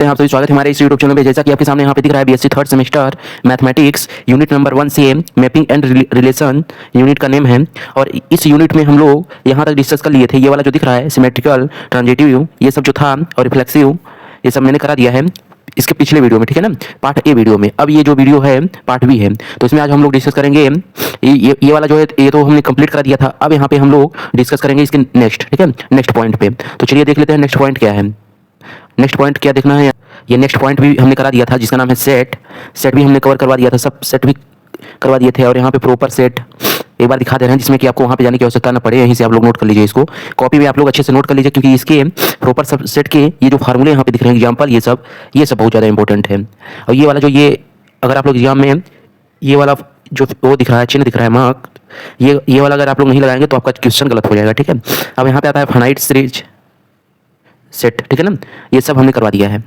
आप सभी स्वागत है हमारे इस यूट्यूब चैनल पे। जैसा कि आपके सामने यहाँ पे दिख रहा है BSc third semester mathematics unit number 1 से मैपिंग एंड रिलेशन यूनिट का नेम है। और इस यूनिट में हम लोग यहाँ तक डिस्कस कर लिए थे। ये वाला जो दिख रहा है सिमेट्रिकल, ट्रांजिटिव, ये सब जो था, और रिफ्लेक्सिव, ये सब मैंने करा दिया है इसके पिछले वीडियो में, ठीक है ना, पार्ट ए वीडियो में। अब ये जो वीडियो है पार्ट बी है, तो इसमें आज हम लोग डिस्कस करेंगे ये वाला जो है, ये तो हमने कंप्लीट करा दिया था। अब यहाँ पे हम लोग डिस्कस करेंगे इसके नेक्स्ट, ठीक है, नेक्स्ट पॉइंट पे। तो चलिए देख लेते हैं नेक्स्ट पॉइंट क्या है। नेक्स्ट पॉइंट क्या देखना है, ये नेक्स्ट पॉइंट भी हमने करा दिया था जिसका नाम है सेट। सेट भी हमने कवर करवा दिया था, सब सेट भी करवा दिए थे। और यहाँ पे प्रॉपर सेट एक बार दिखा दे रहे हैं जिसमें कि आपको वहाँ पे जाने की आवश्यकता ना पड़े, यहीं से आप लोग नोट कर लीजिए इसको। कॉपी में आप लोग अच्छे से नोट कर लीजिए, क्योंकि इसके प्रॉपर सब सेट के ये जो फार्मूले यहाँ पे दिख रहे हैं, एग्जाम्पल, ये सब बहुत ज़्यादा इंपॉर्टेंट है। और ये वाला जो ये अगर आप लोग एग्जाम में ये वाला जो वो दिख रहा है, चिन्ह दिख रहा है, मार्क, ये वाला अगर आप लोग नहीं लगाएंगे तो आपका क्वेश्चन गलत हो जाएगा, ठीक है। अब यहाँ पे आता है फाइनाइट सीरीज सेट, ठीक है ना, ये सब हमने करवा दिया है।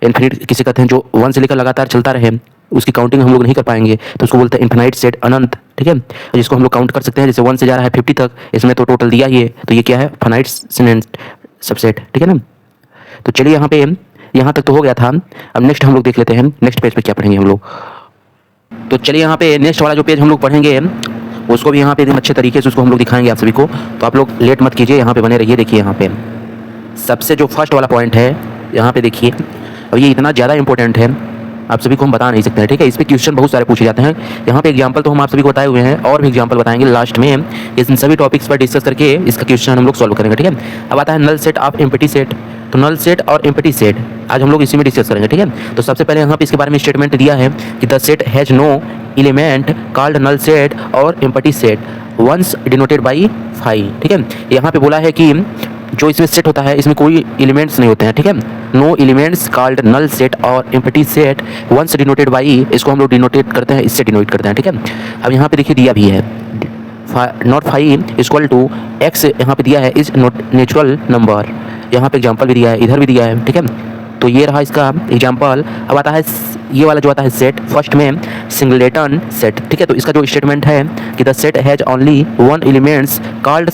इन्फिनिट किसे कहते हैं, जो 1 से लेकर लगातार चलता रहे, उसकी काउंटिंग हम लोग नहीं कर पाएंगे तो उसको बोलते हैं इन्फिनाइट सेट, अनंत, ठीक है, जिसको हम लोग काउंट कर सकते हैं। जैसे 1 से जा रहा है 50 तक, इसमें तो टोटल दिया ही है, तो ये क्या है, फाइनाइट सबसेट, ठीक है ना। तो चलिए यहाँ तक तो हो गया था। अब नेक्स्ट हम लोग देख लेते हैं नेक्स्ट पेज पे क्या पढ़ेंगे हम लोग। तो चलिए यहाँ पे नेक्स्ट वाला जो पेज हम लोग पढ़ेंगे उसको भी यहाँ पे अच्छे तरीके से उसको हम लोग दिखाएंगे आप सभी को। तो आप लोग लेट मत कीजिए, यहाँ पे बने रहिए। देखिए यहाँ पे सबसे जो फर्स्ट वाला पॉइंट है, यहाँ पे देखिए, और ये इतना ज़्यादा इंपॉर्टेंट है आप सभी को हम बता नहीं सकते हैं, ठीक है। इस पे क्वेश्चन बहुत सारे पूछे जाते हैं। यहाँ पे एग्जांपल तो हम आप सभी को बताए हुए हैं, और भी एग्जांपल बताएंगे लास्ट में। इन सभी टॉपिक्स पर डिस्कस करके इसका क्वेश्चन हम लोग सॉल्व करेंगे, ठीक है। अब आता है null set of empty set. तो नल सेट और एम्प्टी सेट आज हम लोग इसी में डिस्कस करेंगे, ठीक है। तो सबसे पहले यहाँ पे इसके बारे में स्टेटमेंट दिया है कि the set has no element called null set और empty set once denoted by 5, ठीक है। यहाँ पे बोला है कि जो इसमें सेट होता है इसमें कोई एलिमेंट्स नहीं होते हैं, ठीक है। No elements called null set और empty set once denoted by, इसको हम लोग डिनोटेट करते हैं, इससे डिनोट करते हैं, ठीक है। अब यहाँ पे देखिए दिया भी है नॉट 5 इक्वल टू एक्स, यहाँ पे दिया है इज नेचुरल नंबर। यहाँ पे एग्जाम्पल भी दिया है, इधर भी दिया है, ठीक है। तो ये रहा इसका एग्जाम्पल। अब आता है ये वाला जो आता है सेट, फर्स्ट में सिंगलेटन सेट, ठीक है। तो इसका जो स्टेटमेंट है कि the set has only 1 elements called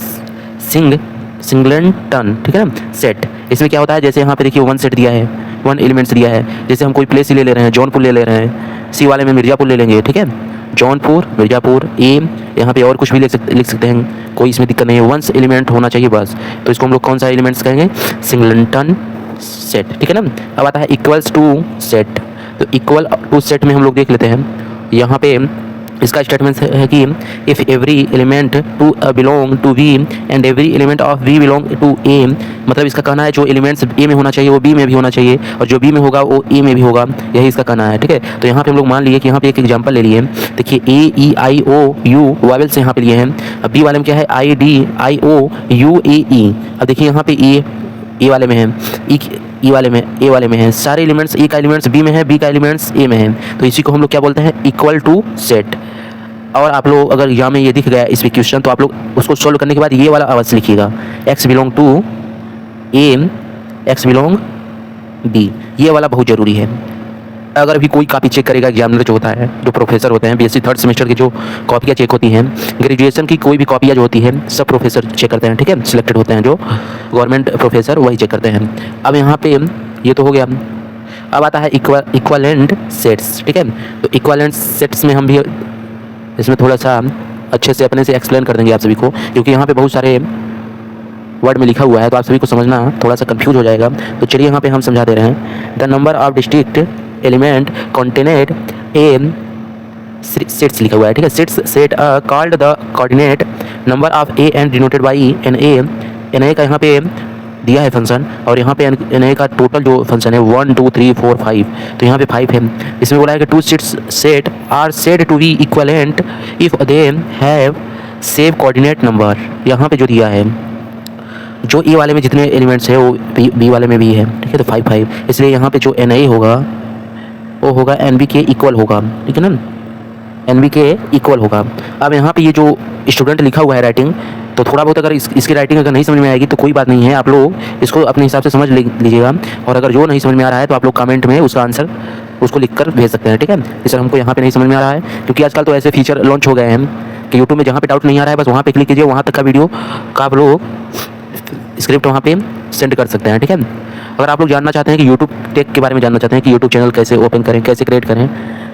singleton, ठीक है ना, सेट। इसमें क्या होता है, जैसे यहाँ पे देखिए 1 सेट दिया है, 1 एलिमेंट्स दिया है। जैसे हम कोई प्लेस ही ले रहे हैं, जौनपुर ले रहे हैं, सी वाले में मिर्ज़ापुर ले लेंगे, ठीक है, जौनपुर, मिर्ज़ापुर, ए, यहाँ पे और कुछ भी लिख सकते हैं, कोई इसमें दिक्कत नहीं है। 1 एलिमेंट होना चाहिए बस। तो इसको हम लोग कौन सा एलिमेंट्स कहेंगे, सिंगलेटन सेट, ठीक है ना। अब आता है इक्वल्स टू सेट। तो इक्वल टू सेट में हम लोग देख लेते हैं। यहाँ पे इसका स्टेटमेंट है कि if every element to belong to B and every element of B belong to A, मतलब इसका कहना है जो एलिमेंट्स ए में होना चाहिए वो बी में भी होना चाहिए, और जो बी में होगा वो ए में भी होगा, यही इसका कहना है, ठीक है। तो यहाँ पे हम लोग मान लिए कि यहाँ पे एक एग्जांपल ले लिए, देखिए ए ई आई ओ यू वावेल से यहाँ पे लिए हैं। अब बी वाले में क्या है, I D I O U A ई। अब देखिए यहाँ पे ए वाले में है, ई वाले में, ए वाले में है, सारे एलिमेंट्स, ए का एलिमेंट्स बी में है, बी का एलिमेंट्स ए में है। तो इसी को हम लोग क्या बोलते हैं, इक्वल टू सेट। और आप लोग अगर यहाँ में ये दिख गया इस क्वेश्चन, तो आप लोग उसको सोल्व करने के बाद ये वाला अवश्य लिखिएगा, X belong to A, X belong B, ये वाला बहुत ज़रूरी है। अगर भी कोई कॉपी चेक करेगा, एग्जामिनर जो होता है, जो प्रोफेसर होते हैं, बीएससी थर्ड सेमेस्टर की जो कॉपियाँ चेक होती हैं, ग्रेजुएशन की कोई भी कॉपियाँ जो होती है, सब प्रोफेसर चेक करते हैं, ठीक है, सिलेक्टेड होते हैं जो गवर्नमेंट प्रोफेसर, वही चेक करते हैं। अब यहाँ पे ये तो हो गया। अब आता है इक्वलेंट सेट्स, ठीक है। तो इक्वलेंट सेट्स में हम भी इसमें थोड़ा सा अच्छे से अपने से एक्सप्लेन कर देंगे आप सभी को, क्योंकि यहाँ पे बहुत सारे वर्ड में लिखा हुआ है, तो आप सभी को समझना थोड़ा सा कंफ्यूज हो जाएगा। तो चलिए यहाँ पे हम समझा दे रहे हैं। The number of distinct element contained a sets लिखा हुआ है, ठीक है। Set called the coordinate number of A and denoted by n A का यहाँ पे दिया है फंक्शन, और यहाँ पे एन ए का टोटल जो फंक्शन है 1 2 3 4 5, तो यहाँ पे 5 है। इसमें बोला है कि 2 set are said to be equivalent if they have same coordinate number. यहाँ पे जो दिया है, जो ए वाले में जितने एलिमेंट्स है वो बी वाले में भी है, ठीक है। तो 5 5, इसलिए यहाँ पे जो एन ए होगा वो होगा एन बी के इक्वल होगा, ठीक है ना, एन बी के इक्वल होगा। अब यहाँ पे ये जो स्टूडेंट लिखा हुआ है राइटिंग, तो थोड़ा बहुत अगर इसकी राइटिंग अगर नहीं समझ में आएगी तो कोई बात नहीं है, आप लोग इसको अपने हिसाब से समझ लीजिएगा। और अगर जो नहीं समझ में आ रहा है तो आप लोग कमेंट में उसका आंसर उसको लिखकर भेज सकते हैं, ठीक है। जैसे हमको यहाँ पे नहीं समझ में आ रहा है, क्योंकि आजकल तो ऐसे फीचर लॉन्च हो गए हैं कि यूट्यूब में जहाँ पे डाउट नहीं आ रहा है बस वहाँ पे क्लिक कीजिए, वहाँ तक का वीडियो का आप लोग स्क्रिप्ट वहाँ पे सेंड कर सकते हैं, ठीक है। अगर आप लोग जानना चाहते हैं कि यूट्यूब टेक के बारे में जानना चाहते हैं कि यूट्यूब चैनल कैसे ओपन करें, कैसे क्रिएट करें,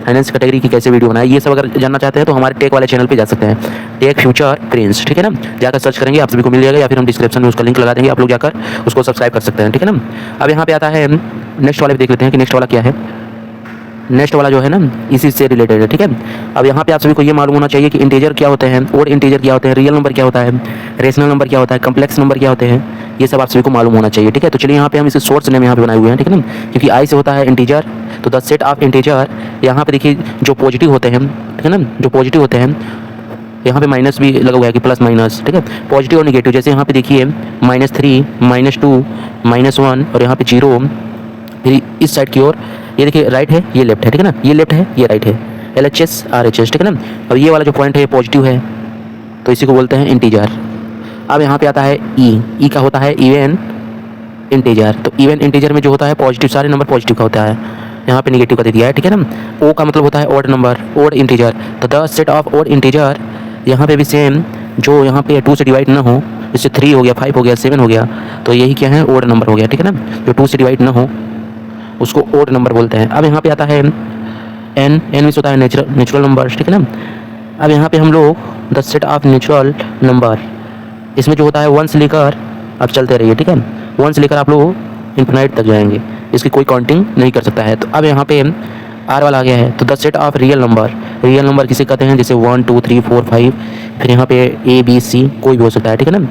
फाइनेंस कैटेगरी की कैसे वीडियो बनाए, ये सब अगर जानना चाहते हैं तो हमारे टेक वाले चैनल पे जा सकते हैं, टेक फ्यूचर प्रिंस, ठीक है ना। जाकर सर्च करेंगे आप सभी को मिल जाएगा, या फिर हम डिस्क्रिप्शन में उसका लिंक लगा देंगे, आप लोग जाकर उसको सब्सक्राइब कर सकते हैं, ठीक है ना। अब यहाँ पे आता है नेक्स्ट वाले पे देख लेते हैं कि नेक्स्ट वाला क्या है। नेक्स्ट वाला जो है ना इसी से रिलेटेड है, ठीक है। अब यहाँ पे आप सभी को ये मालूम होना चाहिए कि इंटीजर क्या होते हैं, और इंटीजर क्या होते हैं, रियल नंबर क्या होता है, रेशनल नंबर क्या होता है, कम्प्लेक्स नंबर क्या होते हैं, ये सब आप सभी को मालूम होना चाहिए, ठीक है। तो चलिए यहाँ पे हम इसे सोर्स नेम यहाँ पे बनाए हुए हैं, ठीक है ना, क्योंकि आई से होता है इंटीजर, तो द सेट ऑफ इंटीजर यहाँ पे देखिए जो पॉजिटिव होते हैं, ठीक है ना, जो पॉजिटिव होते हैं, यहाँ पे माइनस भी लगा हुआ है कि प्लस माइनस, ठीक है, पॉजिटिव और निगेटिव। जैसे यहाँ पे देखिए -3, -2, -1 और यहाँ पे 0, फिर इस साइड की ओर ये देखिए राइट है, ये लेफ्ट है, ठीक है ना, ये लेफ्ट है, ये राइट है, LHS RHS, ठीक है ना। अब ये वाला जो पॉइंट है ये पॉजिटिव है, तो इसी को बोलते हैं इंटीजर। अब यहाँ पे आता है ई का होता है इवन इंटीजर। तो इवन इंटीजर में जो होता है पॉजिटिव, सारे नंबर पॉजिटिव का होता है, यहाँ पे निगेटिव का दे दिया है, ठीक है ना। ओ का मतलब होता है ऑड नंबर, ऑड इंटीजर। तो the set of odd integer, यहाँ पे भी सेम, जो यहाँ पे 2 से डिवाइड ना हो, जैसे 3 हो गया, 5 हो गया, 7 हो गया, तो यही क्या है, ऑड नंबर हो गया, ठीक है ना। जो 2 से डिवाइड ना हो उसको ऑड नंबर बोलते हैं। अब यहाँ पे आता है एन में होता है नेचुरल नंबर, ठीक है ना। अब यहाँ पे हम लोग the set of natural number, इसमें जो होता है 1 से लेकर अब चलते रहिए, ठीक है, 1 से लेकर आप लोग इन्फिनाइट तक जाएंगे, इसकी कोई काउंटिंग नहीं कर सकता है। तो अब यहाँ पे आर वाला आ गया है, तो the set of real number किसे कहते हैं, जैसे 1 2 3 4 5, फिर यहाँ पे ABC कोई भी हो सकता है, ठीक है ना।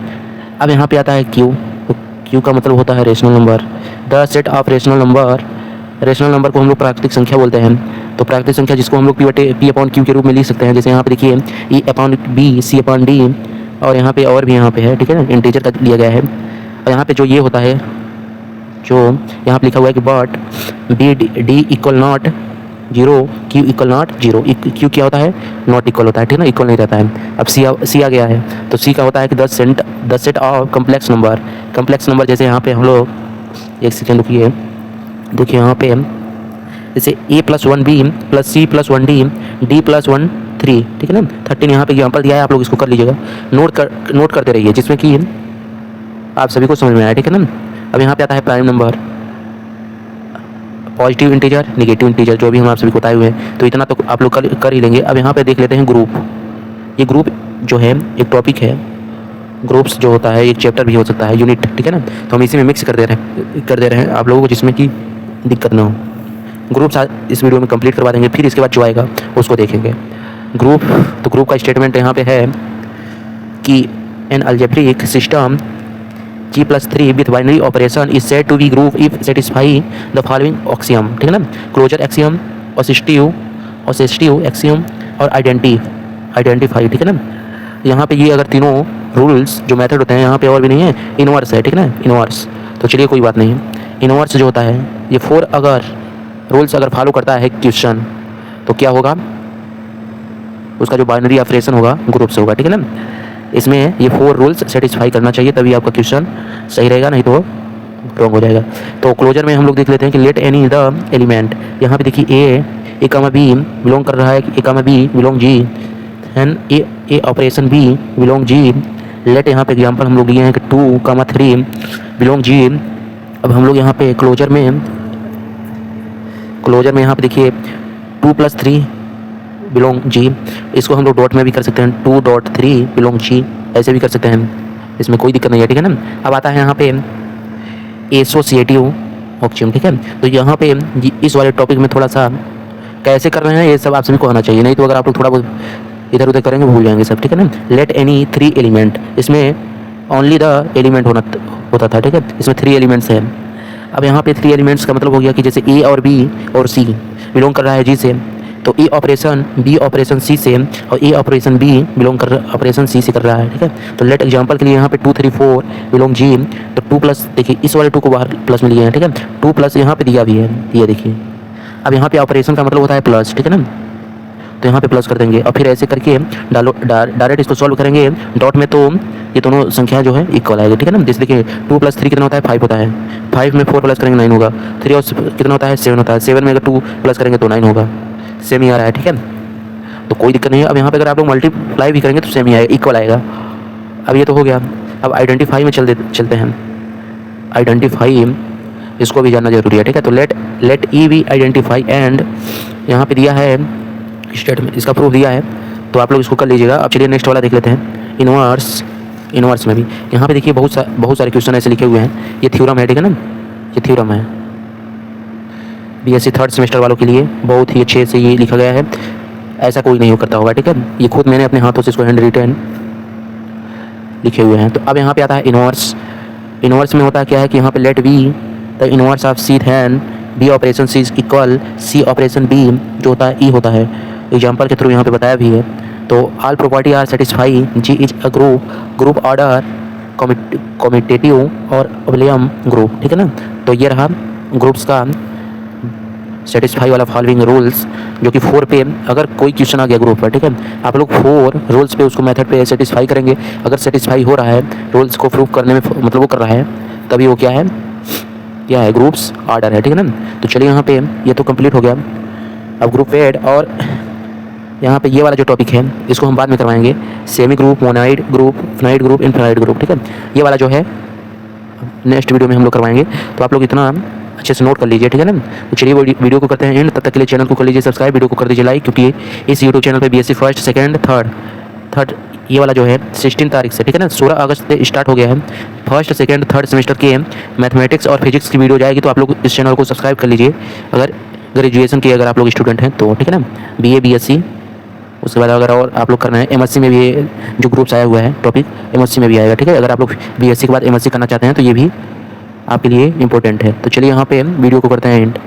अब यहाँ पे आता है क्यू का मतलब होता है rational number. The set of rational number को हम लोग प्राकृतिक संख्या बोलते हैं। तो प्राकृतिक संख्या जिसको हम लोग P/Q के रूप में लिख सकते हैं, जैसे यहाँ पे देखिए E/B, C/D, और यहाँ पे और भी यहाँ पे है, ठीक है ना, इंटीजर का लिया गया है। और यहाँ पे जो ये होता है, जो यहाँ पे लिखा हुआ है कि but D = not 0, Q = not 0। Q क्या होता है, नॉट इक्वल होता है, ठीक है ना, इक्वल नहीं रहता है। अब C आ गया है, तो C का होता है कि the set of complex number. जैसे यहाँ पे हम लोग एक सेकेंड रुकिए, देखिए यहाँ पे जैसे A+1B + C+1D D+1 3, ठीक है ना, 13 यहाँ पे एग्जाम्पल दिया है, आप लोग इसको कर लीजिएगा, नोट करते रहिए, जिसमें कि आप सभी को समझ में आया, ठीक है ना। अब यहाँ पे आता है prime number, positive integer, negative integer, जो भी हम आप सभी को बताए हुए हैं, तो इतना तो आप लोग कर ही लेंगे। अब यहाँ पे देख लेते हैं ग्रुप। ये ग्रुप जो है एक टॉपिक है, ग्रुप्स जो होता है एक चैप्टर भी हो सकता है, यूनिट, ठीक है ना। तो हम इसी में मिक्स कर दे रहे हैं आप लोगों को, जिसमें कि दिक्कत ना हो। ग्रुप्स इस वीडियो में कंप्लीट करवा देंगे, फिर इसके बाद जो आएगा उसको देखेंगे। ग्रुप, तो ग्रुप का स्टेटमेंट यहाँ पे है कि an algebraic system G+3 with binary operation is said to be group if satisfy the following axiom, ठीक है ना, क्लोजर एक्सियम, असिस्टिव एक्सियम और आइडेंटिफाई, ठीक है ना। यहाँ पे ये अगर तीनों रूल्स जो मेथड होते हैं, यहाँ पे और भी नहीं है, इनवर्स है, ठीक है ना, इनवर्स। तो चलिए कोई बात नहीं, इनवर्स जो होता है ये 4 अगर रूल्स अगर फॉलो करता है क्वेश्चन, तो क्या होगा, उसका जो बाइनरी ऑपरेशन होगा ग्रुप से होगा, ठीक है ना। इसमें ये 4 रूल्स सेटिस्फाई करना चाहिए, तभी आपका क्वेश्चन सही रहेगा, नहीं तो रॉन्ग हो जाएगा। तो क्लोजर में हम लोग देख लेते हैं कि लेट एनी द एलिमेंट, यहाँ पे देखिए A, B बिलोंग कर रहा है, A, B belong G and a operation B belong G। Let यहाँ पे एग्जांपल हम लोग लिए हैं कि 2, 3 बिलोंग G। अब हम लोग यहाँ पे क्लोजर में यहाँ पे देखिए 2 + 3 बिलोंग G, इसको हम लोग डॉट में भी कर सकते हैं, 2.3 बिलोंग G, ऐसे भी कर सकते हैं, इसमें कोई दिक्कत नहीं है, ठीक है ना। अब आता है यहाँ पे एसोसिएटिव ऑक्सियम, ठीक है। तो यहाँ पे इस वाले टॉपिक में थोड़ा सा कैसे कर रहे हैं ये सब आप सभी को आना चाहिए, नहीं तो अगर आप लोग थोड़ा बहुत इधर उधर करेंगे भूल जाएंगे सब, ठीक है ना। लेट एनी 3 एलिमेंट, इसमें ओनली द एलिमेंट होता था, ठीक है, इसमें 3 एलिमेंट्स हैं। अब यहाँ पे 3 एलिमेंट्स का मतलब हो गया कि जैसे A और B और C बिलोंग कर रहा है G से, तो A operation B operation C से, और A ऑपरेशन B बिलोंग कर ऑपरेशन C से कर रहा है, ठीक है। तो लेट एग्जांपल के लिए यहाँ पे 2 3 4 बिलोंग G, तो 2+ देखिए इस वाले 2 को बाहर प्लस में लिए हैं, ठीक है, 2+ यहाँ पे दिया भी है, ये देखिए। अब यहाँ पे ऑपरेशन का मतलब होता है प्लस, ठीक है ना, तो यहाँ पे प्लस कर देंगे और फिर ऐसे करके डायरेक्ट इसको सॉल्व करेंगे डॉट में, तो ये दोनों संख्या जो है इक्वल आएगी, ठीक है ना। जैसे देखिए 2 + 3 कितना होता है 5 होता है, 5 में 4 प्लस करेंगे 9 होगा, 3 और कितना होता है 7 होता है, 7 में अगर 2 प्लस करेंगे तो 9 होगा, सेम ही आ रहा है, ठीक है, तो कोई दिक्कत नहीं है। अब यहाँ पे अगर आप लोग मल्टीप्लाई भी करेंगे तो सेम ही आएगा, इक्वल आएगा। अब ये तो हो गया। अब आइडेंटिफाई में चलते हैं। आइडेंटिफाई इसको भी जानना जरूरी है, ठीक है। तो let E be identify and यहाँ पे दिया है स्टेटमेंट, इसका प्रूफ दिया है, तो आप लोग इसको कर लीजिएगा। अब चलिए नेक्स्ट वाला देख लेते हैं। इनवर्स में भी यहाँ पे देखिए बहुत सारे क्वेश्चन ऐसे लिखे हुए हैं। ये थ्योरम है, ठीक है ना, ये थ्योरम है। बीएससी थर्ड सेमेस्टर वालों के लिए बहुत ही अच्छे से ये लिखा गया है, ऐसा कोई नहीं करता होगा, ठीक है। ये खुद मैंने अपने हाथों से इसको हैंड रिटन लिखे हुए हैं। तो अब यहाँ पे आता है इनवर्स। इनवर्स में होता क्या है कि यहाँ पे let B the inverse of C then B operation C is equal C operation B जो होता है ई होता है। एग्जाम्पल के थ्रू यहाँ पे बताया भी है। तो all property are satisfy, G is a group order commutative और अबलियम ग्रुप, ठीक है ना। तो ये रहा ग्रुप्स का सेटिस्फाई वाला फॉलोइंग रूल्स, जो कि 4 पे अगर कोई क्वेश्चन आ गया ग्रुप पर, ठीक है, आप लोग 4 रूल्स पे उसको मेथड पे सेटिस्फाई करेंगे। अगर सेटिस्फाई हो रहा है, रूल्स को प्रूव करने में मतलब वो कर रहा है, तभी वो क्या है ग्रुप्स ऑर्डर है, ठीक है ना। तो चलिए यहाँ पे ये तो कंप्लीट हो गया। अब ग्रुप वेड और यहाँ पे ये वाला जो टॉपिक है इसको हम बाद में करवाएंगे। Semi group, monoid group, finite group, infinite group, ठीक है। ये वाला जो है नेक्स्ट वीडियो में हम लोग करवाएंगे। तो आप लोग इतना अच्छे से नोट कर लीजिए, ठीक है ना। तो चलिए वीडियो को करते हैं एंड। तब तक के लिए चैनल को कर लीजिए सब्सक्राइब, वीडियो को कर दीजिए लाइक, क्योंकि इस यूट्यूब चैनल पे बीएससी फर्स्ट, सेकंड, थर्ड ये वाला जो है 16 तारीख से, ठीक है ना, 16 अगस्त से स्टार्ट हो गया है। फर्स्ट, सेकंड, थर्ड सेमेस्टर के मैथमेटिक्स और फिजिक्स की वीडियो जाएगी, तो आप लोग इस चैनल को सब्सक्राइब कर लीजिए अगर ग्रेजुएशन के अगर आप लोग स्टूडेंट हैं तो, ठीक है ना। बीए, बीएससी, उसके बाद अगर और आप लोग करना है एमएससी में भी जो ग्रुप्स आया हुआ है टॉपिक एमएससी में भी आएगा, ठीक है। अगर आप लोग बीएससी के बाद एमएससी करना चाहते हैं तो ये भी आपके लिए इंपॉर्टेंट है। तो चलिए यहाँ पे वीडियो को करते हैं एंड।